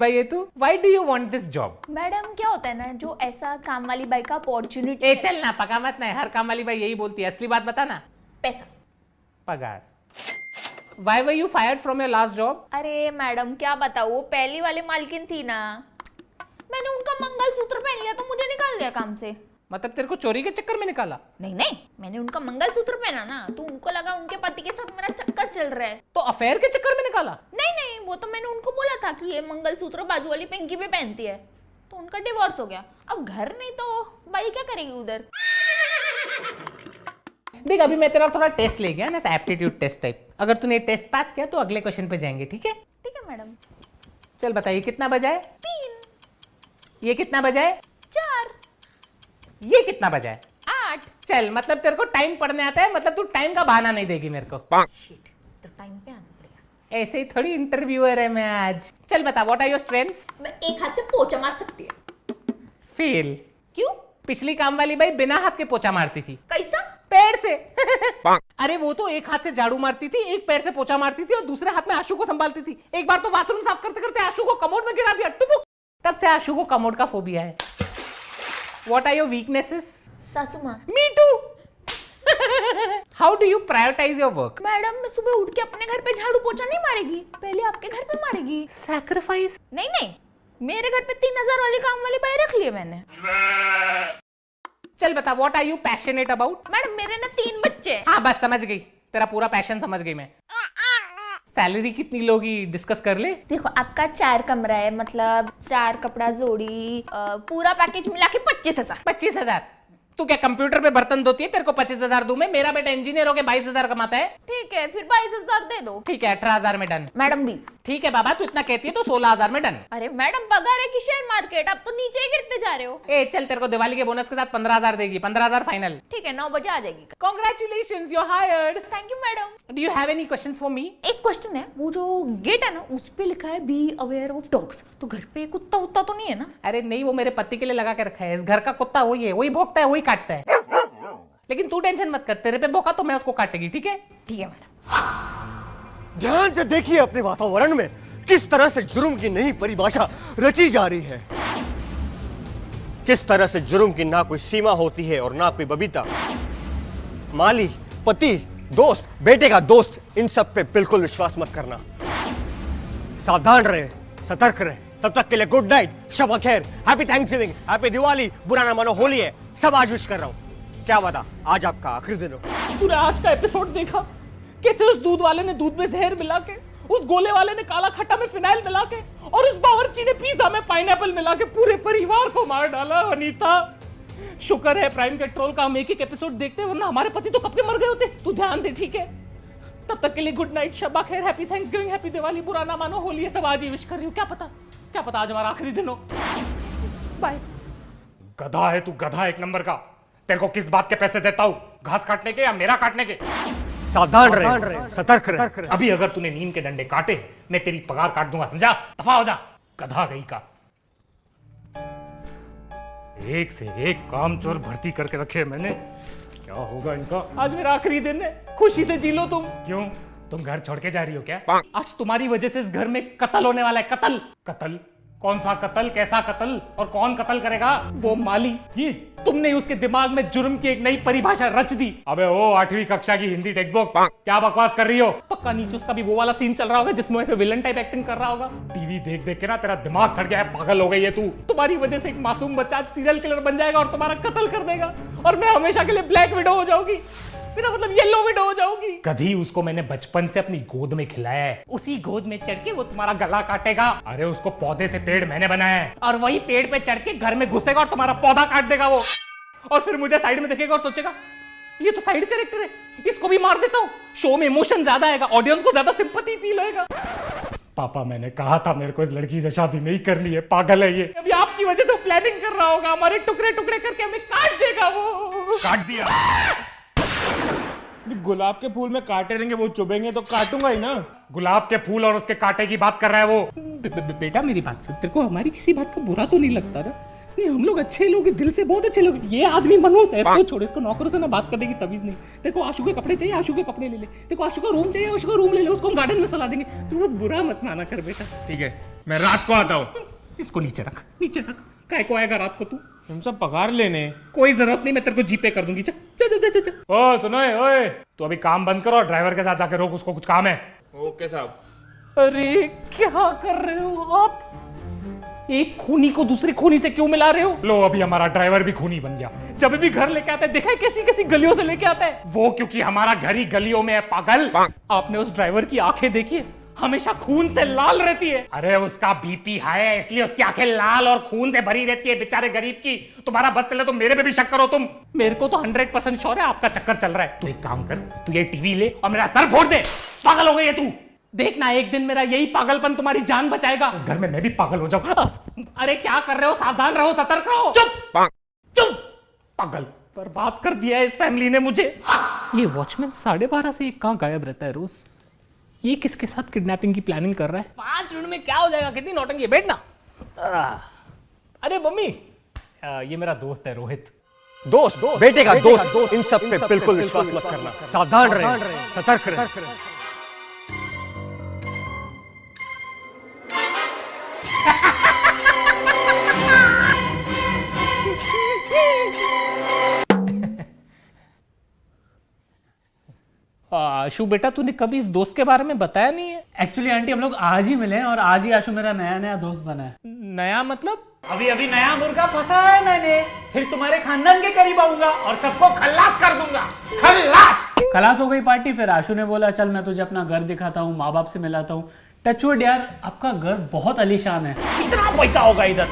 भाई ये तू why do you want this job? Madam क्या होता है ना, जो ऐसा काम वाली बाई का अपॉर्चुनिटी। ए चल ना, पका मत ना, हर काम वाली भाई यही बोलती है, असली बात बता ना। पैसा। पगार। Why were you fired from your last job? अरे मैडम क्या बताऊँ, वो पहली वाली मालकिन थी ना, मैंने उनका मंगलसूत्र पहन लिया तो मुझे निकाल दिया काम से। मतलब तेरे को चोरी के चक्कर में निकाला? नहीं नहीं, मैंने उनका मंगलसूत्र पहना ना तो उनको लगा उनके पति के साथ मेरा चक्कर चल रहा है, तो अफेयर के चक्कर में निकाला? नहीं नहीं, वो तो मैंने उनको बोला था कि ये मंगलसूत्र बाजू वाली पिंकी भी पहनती है, तो उनका डिवोर्स हो गया। अब घर नहीं तो भाई क्या करेगी उधर। देख अभी मैं तेरा थोड़ा टेस्ट ले गया ना, एप्टीट्यूड टेस्ट टाइप। अगर तूने टेस्ट पास किया तो अगले क्वेश्चन पे जाएंगे, ठीक है? ठीक है मैडम। चल बताइए कितना बजा है? 3। ये कितना बजा है? 4। ये कितना बजा है? 8। चल मतलब तेरे को टाइम पढ़ने आता है, मतलब तू टाइम का बहाना नहीं देगी मेरे को। शिट, तो टाइम पे आना पड़ेगा। ऐसे ही थोड़ी इंटरव्यूअर है मैं आज। चल बता, व्हाट आर योर स्ट्रेंथ्स? मैं एक हाथ से पोछा मार सकती है। फेल। क्यों? पिछली काम वाली भाई बिना हाथ के पोछा मारती थी। कैसा? पैर से। अरे वो तो एक हाथ से झाड़ू मारती थी, एक पैर से पोछा मारती थी और दूसरे हाथ में आशु को संभालती थी। एक बार तो बाथरूम साफ करते करते आशु को कमोड में गिरा दिया, टुपुक। तब से आशु को कमोड का फोबिया है। What are your weaknesses? सासू माँ। Me too. How do you prioritize your work? Madam मैं सुबह उठ के अपने घर पे झाड़ू पोछा नहीं मारेगी, पहले आपके घर पे मारेगी। Sacrifice? नहीं नहीं, मेरे घर पे 3000 वाली काम वाली बाई रख ली है मैंने। चल बता, what are you passionate about? Madam मेरे ना 3 बच्चे हैं। हाँ बस समझ गई, तेरा पूरा पैशन समझ गई मैं। सैलरी कितनी लोगी डिस्कस कर ले। देखो आपका 4 कमरा है, मतलब 4 कपड़ा जोड़ी, पूरा पैकेज मिला के 25,000। 25,000? तू क्या कंप्यूटर पे बर्तन धोती है, तेरे को 25,000 दूं मैं? मेरा बेटा इंजीनियर होके 22,000 कमाता है। ठीक है फिर 22,000 दे दो। ठीक है 18,000 में डन। मैडम 20। ठीक है बाबा, तू इतना कहती है तो 16,000 में डन। अरे मैडम पगार है कि शेयर मार्केट, आप तो नीचे ही गिरते जा रहे हो। ए चल, तेरे को दिवाली के बोनस के साथ 15,000 देगी, 15,000 फाइनल। ठीक है 9 बजे आ जाएगी। Congratulations, you're hired. Thank you madam. Do you have any questions for me? एक क्वेश्चन है, वो जो गेट है ना उस पे लिखा है बी अवेयर ऑफ डॉग्स, तो घर पे कुत्ता उत्ता तो नहीं है ना? अरे नहीं, वो मेरे पति के लिए लगा के रखा है। इस घर का कुत्ता वही है, वही भौंकता है, वही काटता है। लेकिन तू टेंशन मत कर, तेरे पे भौंका तो मैं उसको काटेगी, ठीक है? ठीक है मैडम। ध्यान से देखिए अपने वातावरण में किस तरह से जुर्म की नई परिभाषा रची जा रही है। किस तरह से जुर्म की ना कोई सीमा होती है और ना कोई बबीता। माली, पति, दोस्त, बेटे का दोस्त, इन सब पे बिल्कुल विश्वास मत करना। सावधान रहे, सतर्क रहे। तब तक के लिए गुड नाइट, शब खैर, हैप्पी थैंक्सगिविंग, हैप्पी दिवाली, बुरा ना मानो होली है, सब आज विश कर रहा हूं। क्या बता, आज आपका आखिरी दिन हो। तूने आज का एपिसोड देखा? कैसे उस दूध वाले ने दूध में जहर मिला के, उस गोले वाले ने काला खट्टा में फिनाइल मिला के, और उस बावर्ची ने पिज्जा में पाइनएप्पल मिला के पूरे परिवार को मार डाला। अनीता शुक्र है प्राइम पेट्रोल का हम एक एक एपिसोड देखते, वरना हमारे पति तो कब के मर गए होते। तू ध्यान दे, ठीक है? तब तक के लिए गुड नाइट, शब्बा खैर, हैप्पी थैंक्सगिविंग, हैप्पी दिवाली, बुरा ना मानो होली है, सब आज ही विश कर रही हूँ। क्या पता आज हमारा आखिरी दिन हो। बाय। गधा है तू, गधा एक नंबर का। तेरे को किस बात के पैसे देता हूँ, घास काटने के या मेरा काटने के? सावधान रहे, सतर्क रहे। अभी अगर तूने नीम के डंडे काटे, मैं तेरी पगार काट दूंगा, समझा? दफा हो जा, गधा गई का। एक से एक कामचोर भर्ती करके रखे मैंने, क्या होगा इनका? आज मेरा आखिरी दिन है, खुशी से जी लो तुम। क्यों, तुम घर छोड़ के जा रही हो क्या? आज तुम्हारी वजह से इस घर में कत्ल होने वाला है। कत्ल। कत्ल? कौन सा कत्ल, कैसा कत्ल, और कौन कत्ल करेगा? वो माली, ये तुमने उसके दिमाग में जुर्म की एक नई परिभाषा रच दी। अबे ओ 8वीं कक्षा की हिंदी टेक्स्ट बुक, क्या बकवास कर रही हो? पक्का नीचे उसका भी वो वाला सीन चल रहा होगा जिसमें ऐसे विलन टाइप एक्टिंग कर रहा होगा। टीवी देख देख के ना तेरा दिमाग सड़ गया है, पागल हो गई है तू। तुम्हारी वजह से एक मासूम बच्चा आज सीरियल किलर बन जाएगा और तुम्हारा कत्ल कर देगा, और मैं हमेशा के लिए ब्लैक विडो हो जाऊंगी। मेरा मतलब येलो विडो हो जाऊंगी। कभी उसको मैंने बचपन से अपनी गोद में खिलाया है। उसी गोद में चढ़ के वो तुम्हारा गला काटेगा, अरे उसको पौधे से पेड़ मैंने बनाया है। और वही पेड़ पे चढ़ के घर में घुसेगा और तुम्हारा पौधा काट देगा वो। और फिर मुझे साइड में देखेगा और सोचेगा ये तो साइड कैरेक्टर है, इसको भी मार देता हूँ। शो में इमोशन ज्यादा आएगा, ऑडियंस को ज्यादा सिंपैथी फील होएगा। पापा मैंने कहा था मेरे को इस लड़की से शादी नहीं करनी है, पागल है ये। अभी आपकी वजह से प्लानिंग कर रहा होगा, हमारे टुकड़े टुकड़े करके हमें काट देगा वो। काट दिया। गुलाब के फूल में कांटे रहेंगे, वो चुभेंगे तो काटूंगा ही ना। गुलाब के फूल और उसके कांटे की बात कर रहा है वो। बेटा मेरी बात सुन, तेरे को हमारी किसी बात का बुरा तो नहीं लगता ना? नहीं हम लोग अच्छे लोग हैं, दिल से बहुत अच्छे लोग हैं। ये आदमी मनोज है, इसको छोड़, इसको नौकरों से ना बात करने की तमीज नहीं। तेरे को आशु के कपड़े चाहिए, आशु के कपड़े ले ले। तेरे को आशु का रूम चाहिए, आशु का रूम ले ले। उसको हम गार्डन में सला देंगे। तू बस बुरा मत माना कर बेटा। ठीक है, मैं रात को आता हूँ। इसको नीचे रख, नीचे रख। काय को आएगा रात को तू? हम सब पगार लेने। कोई जरूरत नहीं, मैं तेरे को जीपे कर दूंगी। चल चल चल चल चल। ओ सुनो ओए, तू अभी काम बंद करो, ड्राइवर के साथ जाके रोक, उसको कुछ काम है। ओके साहब। अरे क्या कर रहे हो आप? एक खूनी को दूसरे खूनी से क्यों मिला रहे हो? लो अभी हमारा ड्राइवर भी खूनी बन गया। जब भी घर लेके आता है देखा है कैसी कैसी गलियों से लेके आता है। वो क्योंकि हमारा घर ही गलियों में है पागल। आपने उस ड्राइवर की आंखें देखी है? हमेशा खून से लाल रहती है। अरे उसका बीपी हाई है, इसलिए उसकी आंखें लाल और खून से भरी रहती है, बेचारे गरीब की। तुम्हारा बस चले तो मेरे पे भी शक करो तुम। मेरे को तो 100% श्योर है आपका चक्कर चल रहा है। तू एक काम कर, तू ये टीवी ले और मेरा सर फोड़ दे। पागल हो गई है तू। देखना एक दिन मेरा यही पागलपन तुम्हारी जान बचाएगा। इस घर में मैं भी पागल हो जाऊं। अरे क्या कर रहे हो? सावधान रहो, सतर्क रहो। चुप चुप पागल। बर्बाद कर दिया है इस फैमिली ने मुझे। ये वॉचमैन 12:30 से कहाँ गायब रहता है रोज? ये किसके साथ किडनैपिंग की प्लानिंग कर रहा है? 5 मिनट में क्या हो जाएगा? कितनी नौटंकी है, बैठना। अरे मम्मी, ये मेरा दोस्त है रोहित। दोस्त, बेटे का दोस्त, इन सब पे बिल्कुल विश्वास मत करना। सावधान रहे, सतर्क रहे। आशु बेटा, तूने कभी इस दोस्त के बारे में बताया नहीं है। एक्चुअली आंटी हम लोग आज ही मिले हैं और आज ही आशु मेरा नया नया दोस्त बना है। नया मतलब? अभी अभी नया मुर्गा फंसा है मैंने, फिर तुम्हारे खानदान के करीब आऊंगा और सबको खल्लास कर दूंगा। खल्लास। खलास हो गई पार्टी। फिर आशु ने बोला चल मैं तुझे अपना घर दिखाता हूँ, माँ बाप से मिलाता हूँ। टचवुड यार, आपका घर बहुत आलीशान है। कितना पैसा होगा इधर?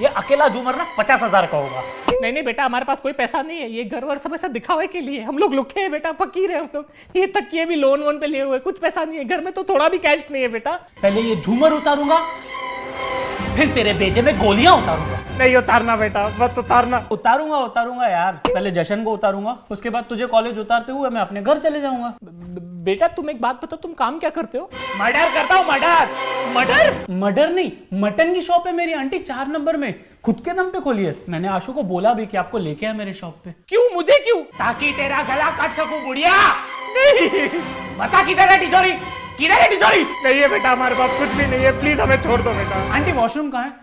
ये अकेला झूमर ना 50,000 का होगा। नहीं नहीं बेटा, हमारे पास कोई पैसा नहीं है। ये घर वर सब ऐसा दिखावे के लिए। हम लोग लुखे हैं बेटा, फकीर है हम लोग। ये तक ये भी लोन वोन पे लिए हुए, कुछ पैसा नहीं है घर में। तो थोड़ा भी कैश नहीं है बेटा। पहले ये झूमर उतारूंगा, फिर तेरे बेजे में गोलियां उतारूंगा। नहीं उतारना बेटा, मत उतारना। उतारूंगा यार। पहले जशन को उतारूंगा, उसके बाद तुझे कॉलेज उतारते हुए मैं अपने घर चले जाऊंगा। बेटा तुम एक बात बताओ, तुम काम क्या करते हो? मर्डर करता हूँ। मर्डर नहीं, मटन की शॉप है मेरी आंटी 4 नंबर में। खुद के दम पे खोली है। मैंने आशु को बोला भी कि आपको लेके आए मेरे शॉप पे। क्यों? मुझे क्यों? ताकि तेरा गला काट सकूं बुढ़िया। नहीं बता किधर है तिजोरी? किधर है तिजोरी? नहीं है बेटा, हमारे पास कुछ भी नहीं है। प्लीज हमें छोड़ दो बेटा। आंटी वॉशरूम कहाँ है?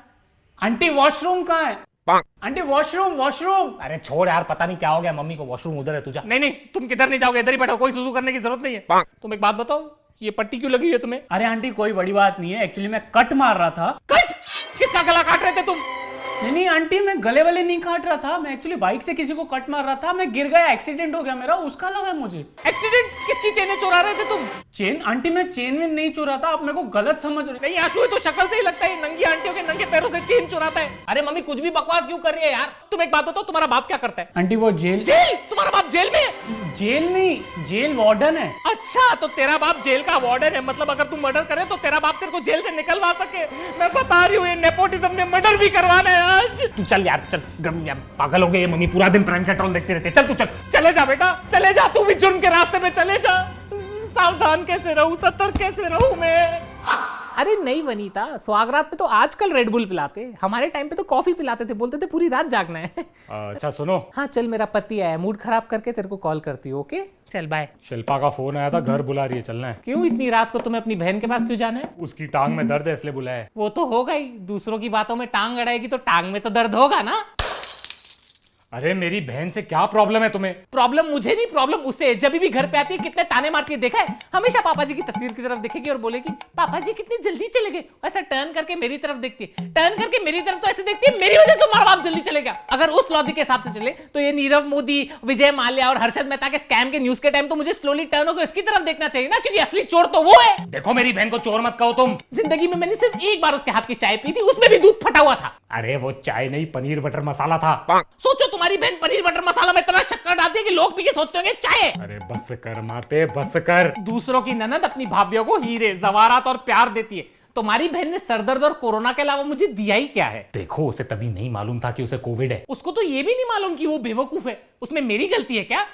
आंटी वॉशरूम कहाँ है? Aunty washroom. अरे छोड़ यार, पता नहीं क्या हो गया मम्मी को। वॉशरूम उधर है, तुझा। नहीं नहीं, तुम किधर नहीं जाओगे, इधर ही बैठो। कोई सुसु करने की जरूरत नहीं है। तुम एक बात बताओ, ये पट्टी क्यों लगी है तुम्हें? अरे आंटी कोई बड़ी बात नहीं है। एक्चुअली मैं कट मार रहा था। कट? किसका गला काट रहे थे तुम? नहीं आंटी, मैं गले वाले नहीं काट रहा था। मैं एक्चुअली बाइक से किसी को कट मार रहा था। मैं गिर गया, एक्सीडेंट हो गया मेरा, उसका लगा मुझे। एक्सीडेंट? किसकी चेनें चुरा रहे थे तुम? चेन? आंटी मैं चेन में नहीं चुरा था, आप मेरे को गलत समझ रहे। नहीं आशु, तो शक्ल से ही लगता है नंगी आंटियों के नंगे पैरों से चेन चुराता है। अरे मम्मी कुछ भी बकवास क्यों कर रही है यार? तुम एक बात बताओ, तुम्हारा बाप क्या करता है? आंटी वो जेल तुम्हारा बाप जेल में है? जेल नहीं, जेल वार्डन है। अच्छा, तो तेरा बाप जेल का वार्डन है। मतलब अगर तुम मर्डर करे तो तेरा बाप तेरे को जेल से निकलवा सके। मैं बता रही हूँ, ये नेपोटिज्म ने मर्डर भी करवाना है आज। तू चल यार, चल। पागल हो गई है मम्मी, पूरा दिन प्राइम पेट्रोल देखते रहते। चल तू चल, चले जा बेटा, चले जा। तू भी जुर्म के रास्ते में चले जा। सावधान कैसे रहूं, सतर्क कैसे रहूं मैं? अरे नहीं वनीता, स्वागरात पे तो आजकल रेड बुल पिलाते, हमारे टाइम पे तो कॉफी पिलाते थे। बोलते थे पूरी रात जागना है। अच्छा सुनो, हाँ चल, मेरा पति आया, मूड खराब करके तेरे को कॉल करती हूँ। ओके चल बाय। शिल्पा का फोन आया था, घर बुला रही है, चलना है। क्यों इतनी रात को तुम्हें अपनी बहन के पास क्यों जाना है? उसकी टांग में दर्द है इसलिए बुलाया है। वो तो होगा ही, दूसरों की बातों में टांग अड़ाएगी तो टांग में तो दर्द होगा ना। अरे मेरी बहन से क्या प्रॉब्लम है तुम्हें? प्रॉब्लम मुझे नहीं, प्रॉब्लम उसे। जब भी घर पे आती है कितने ताने मारती है, देखा है? हमेशा पापा जी की तस्वीर की तरफ देखेगी और बोलेगी पापा जी कितनी जल्दी चले गए। ऐसा टर्न करके मेरी तरफ देखती है, टर्न करके मेरी तरफ तो ऐसे देखती है मेरी वजह से तुम्हारा बाप जल्दी चले गया। अगर उस लॉजिक के हिसाब से चले तो ये नीरव मोदी, विजय माल्या और हर्षद मेहता के स्कैम के न्यूज के टाइम तो मुझे स्लोली टर्न होकर इसकी तरफ देखना चाहिए ना, क्योंकि असली चोर तो वो है। देखो मेरी बहन को चोर मत कहो तुम। जिंदगी में मैंने सिर्फ एक बार उसके हाथ की चाय पी थी, उसमें भी दूध फटा हुआ था। अरे वो चाय नहीं, पनीर बटर मसाला था। सोचो तुम्हारी बहन पनीर बटर मसाला में इतना शक्कर डालती है कि लोग पी के सोचते होंगे चाय है। अरे बस कर माते, बस कर। दूसरों की ननद अपनी भाभीियों को हीरे, जवारात और प्यार देती है। तुम्हारी बहन ने सरदर्द और कोरोना के अलावा मुझे दिया ही क्या है? देखो उसे तभी नहीं मालूम था कि उसे कोविड है। उसको तो ये भी नहीं मालूम कि वो बेवकूफ है। उसमें मेरी गलती है क्या?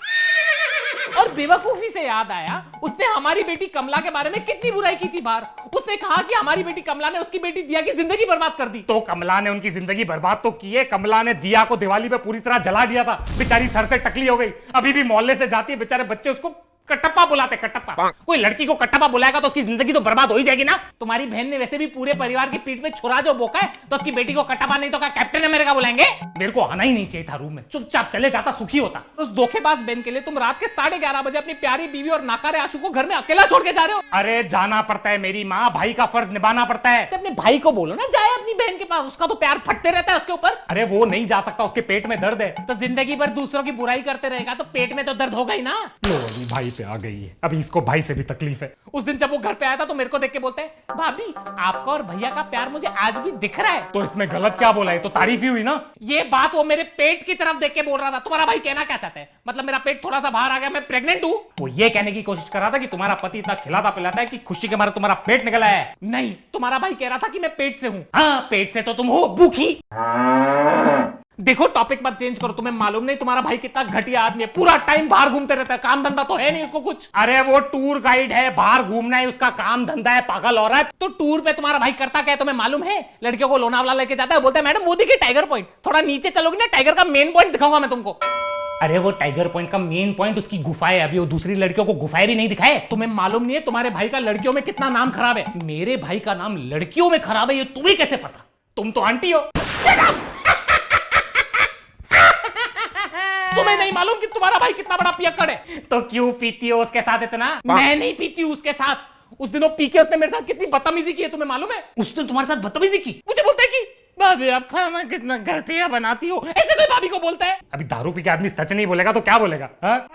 और बेवकूफी से याद आया, उसने हमारी बेटी कमला के बारे में कितनी बुराई की थी बाहर। उसने कहा कि हमारी बेटी कमला ने उसकी बेटी दिया की जिंदगी बर्बाद कर दी। तो कमला ने उनकी जिंदगी बर्बाद तो की है। कमला ने दिया को दिवाली पे पूरी तरह जला दिया था, बेचारी सर से टकली हो गई। अभी भी मोहल्ले से जाती है, बेचारे बच्चे उसको कटप्पा बुलाते, कटप्पा। कोई लड़की को कटप्पा बुलाएगा तो उसकी जिंदगी तो बर्बाद हो ही जाएगी ना। तुम्हारी बहन ने वैसे भी पूरे परिवार की पीठ में छुरा जो बोका है, तो उसकी बेटी को कटप्पा नहीं तो क्या कैप्टन अमेरिका बुलाएंगे? मेरे को आना ही नहीं चाहिए था रूम में, चुपचाप चले जाता, सुखी होता। उस धोखेबाज बहन के लिए तुम रात के 11:30 बजे अपनी प्यारी बीवी और नाकारे आशु को घर में अकेला छोड़ के जा रहे हो। अरे जाना पड़ता है मेरी माँ, भाई का फर्ज निभाना पड़ता है। तो अपने भाई को बोलो ना जाए अपनी बहन के पास, उसका तो प्यार फटते रहता है उसके ऊपर। अरे वो नहीं जा सकता, उसके पेट में दर्द है। तो जिंदगी भर दूसरों की बुराई करते रहेगा तो पेट में तो दर्द होगा ही ना। लो अभी भाई पे आ गई है, अभी इसको भाई से भी तकलीफ है। उस दिन जब वो घर पे आया था तो मेरे को देख के बोलते हैं, भाभी आपका और भैया का प्यार मुझे आज भी दिख रहा है। तो इसमें गलत क्या बोला है? तो तारीफ ही हुई ना। ये बात वो मेरे पेट की तरफ देख के बोल रहा था। तुम्हारा भाई कहना क्या चाहता है? मतलब मेरा पेट थोड़ा सा बाहर आ गया, मैं प्रेग्नेंट हूँ? वो ये कहने की कोशिश कर रहा था कि तुम्हारा पति इतना खिलाता पिलाता है कि खुशी के मारे तुम्हारा पेट निकला है। नहीं, तुम्हारा भाई कह रहा था कि मैं पेट से हूँ। हाँ, पेट से तो तुम हो भूखी। देखो टॉपिक मत चेंज करो, तुम्हें मालूम नहीं तुम्हारा भाई कितना घटिया आदमी है, पूरा टाइम बाहर घूमते रहता है, काम धंधा तो है नहीं इसको कुछ। अरे वो टूर गाइड है, बाहर घूमना है उसका काम धंधा है, पागल हो रहा है। तो टूर पे तुम्हारा भाई करता क्या है तुम्हें मालूम है? लड़कियों को लोनावाला लेके जाता है, बोलता है मैडम वो देखिए टाइगर पॉइंट, थोड़ा नीचे चलोगी ना टाइगर का मेन पॉइंट दिखाऊंगा मैं तुमको। अरे वो टाइगर पॉइंट का मेन पॉइंट उसकी गुफा है, अभी वो दूसरी लड़कियों को गुफाएं भी नहीं दिखाए। तुम्हें मालूम नहीं है तुम्हारे भाई का लड़कियों में कितना नाम खराब है? मेरे भाई का नाम लड़कियों में खराब है, ये तुम्हें कैसे पता? तुम तो आंटी हो। तुम्हें नहीं मालूम कि तुम्हारा भाई कितना बड़ा पियक्कड़ है? तो क्यों पीती हो उसके साथ इतना? मैं नहीं पीती हूँ उसके साथ। उस दिन वो पी के उसने मेरे साथ कितनी बदतमीजी की है तुम्हें मालूम है? उसने तुम्हारे साथ बदतमीजी की? मुझे बोलता है कि भाभी आप खाना कितना घटिया बनाती हो, ऐसे कोई भाभी को बोलता है। अभी दारू पी के आदमी सच नहीं बोलेगा तो क्या बोलेगा? हाँ?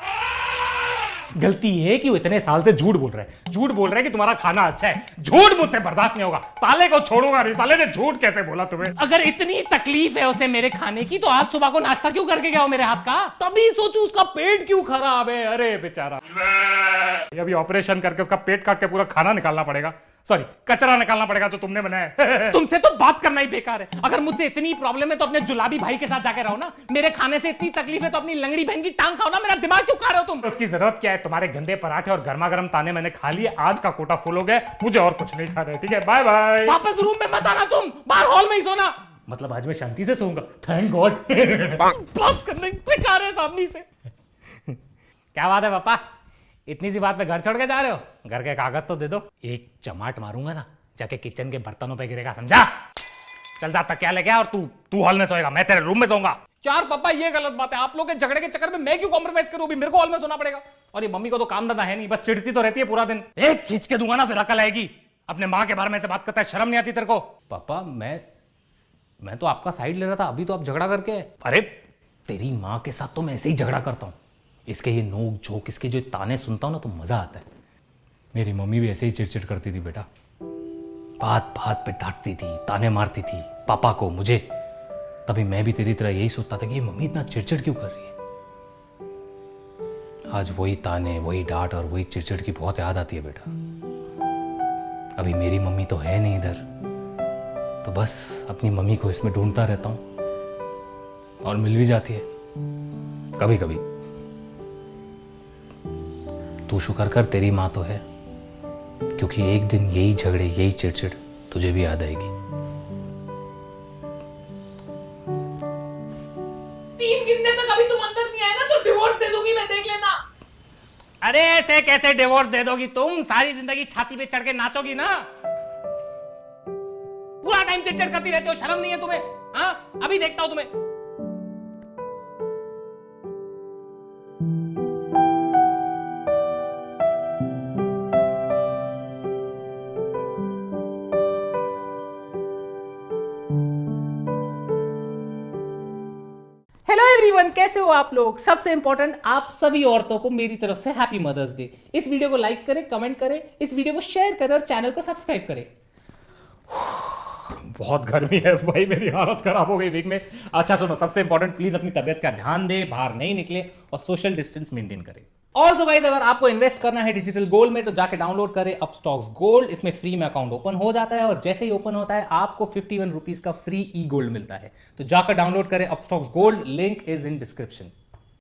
गलती है कि वो इतने साल से झूठ बोल रहा है, झूठ बोल रहा है कि तुम्हारा खाना अच्छा है। झूठ मुझसे बर्दाश्त नहीं होगा, साले को छोड़ूंगा नहीं। साले ने झूठ कैसे बोला तुम्हें? अगर इतनी तकलीफ है उसे मेरे खाने की तो आज सुबह को नाश्ता क्यों करके गया हो मेरे हाथ का? तभी सोचू उसका पेट क्यों खराब है। अरे बेचारा, अभी ऑपरेशन करके उसका पेट काट के पूरा खाना निकालना पड़ेगा, सॉरी कचरा निकालना पड़ेगा जो तुमने बनाया। तुमसे तो बात करना ही बेकार है। अगर मुझसे इतनी प्रॉब्लम है तो अपने जुलाबी भाई के साथ जाके रहो ना। मेरे खाने से इतनी तकलीफ है तो अपनी लंगड़ी बहन की टांग खाओ ना। मेरा दिमाग क्यों खा रहे हो तुम? उसकी जरूरत क्या है? तुम्हारे गंदे पराठे और गर्मा गर्म ताने मैंने खा लिए, आज का कोटा फुल हो गया, मुझे और कुछ नहीं खा रहे। ठीक है, बाय बाय। वापस रूम में मत आना, तुम बाहर हॉल में ही सोना। मतलब आज मैं शांति से सोऊंगा, थैंक गॉड। बात करने बेकार है सामने से। क्या बात है पापा, इतनी सी बात पे घर छोड़ के जा रहे हो? घर के कागज तो दे दो। एक चमाट मारूंगा ना, जाके किचन के बर्तनों पे गिरेगा, समझा? चल जा तकिया लेके आ और तू हॉल में सोएगा, मैं तेरे रूम में सोऊंगा। यार पापा ये गलत बात है, आप लोग के झगड़े के चक्कर में मैं क्यों कॉम्प्रोमाइज करूं? अभी मेरे को हॉल में सोना पड़ेगा। और ये मम्मी को तो काम धंधा है नहीं, बस चिढ़ती तो रहती है पूरा दिन। एक खींच के दूंगा ना फिर अकल आएगी। अपने माँ के बारे में से बात करता है, शर्म नहीं आती तेरे को? पापा मैं तो आपका साइड ले रहा था, अभी तो आप झगड़ा करके। अरे तेरी माँ के साथ तो मैं ऐसे ही झगड़ा करता हूँ, इसके ये नोक झोंक, इसके जो ताने सुनता हूँ ना तो मजा आता है। मेरी मम्मी भी ऐसे ही चिड़चिड़ करती थी बेटा, बात बात पे डांटती थी, ताने मारती थी पापा को, मुझे। तभी मैं भी तेरी तरह यही सोचता था कि ये मम्मी इतना चिड़चिड़ क्यों कर रही है। आज वही ताने, वही डांट और वही चिड़चिड़ की बहुत याद आती है बेटा। अभी मेरी मम्मी तो है नहीं इधर, तो बस अपनी मम्मी को इसमें ढूंढता रहता हूँ और मिल भी जाती है कभी कभी। तू शुक्र कर तेरी माँ तो है, क्योंकि एक दिन यही झगड़े, यही चिड़चिड़ तुझे भी याद आएगी। 3 गिनने तक अभी तुम अंदर नहीं आए ना तो डिवोर्स दे दूंगी मैं, देख लेना। अरे ऐसे कैसे डिवोर्स दे दोगी तुम? सारी जिंदगी छाती पे चढ़ के नाचोगी ना, पूरा टाइम चिड़चिड़ करती रहती हो, शर्म नहीं है तुम्हें? हाँ अभी देखता हूं तुम्हें। हेलो एवरीवन, कैसे हो आप लोग? सबसे इंपॉर्टेंट, आप सभी औरतों को मेरी तरफ से हैप्पी मदर्स डे। इस वीडियो को लाइक करें, कमेंट करें, इस वीडियो को शेयर करें और चैनल को सब्सक्राइब करें। बहुत गर्मी है भाई, मेरी हालत खराब हो गई वीक में। अच्छा सुनो, सबसे इंपॉर्टेंट, प्लीज अपनी तबियत का ध्यान दे, बाहर नहीं निकले और सोशल डिस्टेंस मेंटेन करें। ऑल्सो गाइस, अगर आपको इन्वेस्ट करना है डिजिटल गोल्ड में तो जाके डाउनलोड करें अपस्टॉक्स गोल्ड। इसमें फ्री में अकाउंट ओपन हो जाता है और जैसे ही ओपन होता है आपको 51 रुपीज का फ्री ई गोल्ड मिलता है। तो जाकर डाउनलोड करें Upstox gold, link is in description.